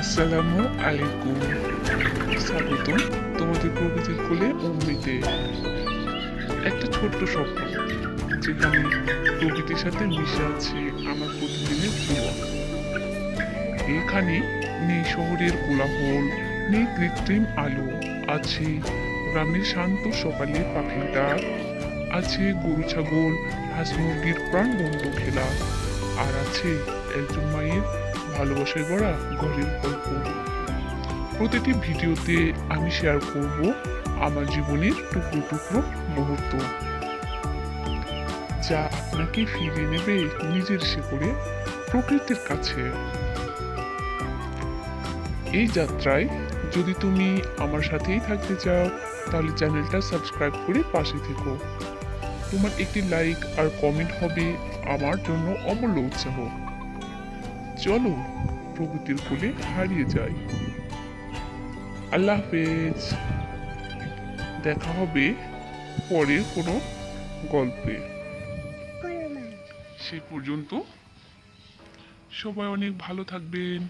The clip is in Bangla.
আসসালামু আলাইকুম। স্বাগতম তোমাদের প্রকৃতির কোলে অমৃতে। একটা ছোট্ট স্বপ্ন যেখানে প্রকৃতির সাথে মিশে আছে আমার প্রতিদিনের জীবন। এখানে নেই শহরের কোলাহল, নেই কৃত্রিম আলো, আছে গ্রামের শান্ত সকালে পাখির ডাক, আছে গরু ছাগল হাঁস মুরগির প্রাণবন্ত খেলা, আর আছে একজন মায়ের ভালোবাসায় গড়া ঘরের গল্প। প্রতিটি ভিডিওতে আমি শেয়ার করব আমার জীবনের টুকরো টুকরো মুহূর্ত, যা আপনাকে ফিরিয়ে নেবে নিজের শিকড়ে, প্রকৃতির কাছে। এই যাত্রায় যদি তুমি আমার সাথেই থাকতে চাও, তাহলে চ্যানেলটা সাবস্ক্রাইব করে পাশে থেকো। তোমার একটি লাইক আর কমেন্ট হবে আমার জন্য অমূল্য উৎসাহ। চলো প্রকৃতির কোলে হারিয়ে যাই। আল্লাহ হাফেজ। দেখা হবে পরের কোনো গল্পে। সে পর্যন্ত সবাই অনেক ভালো থাকবেন।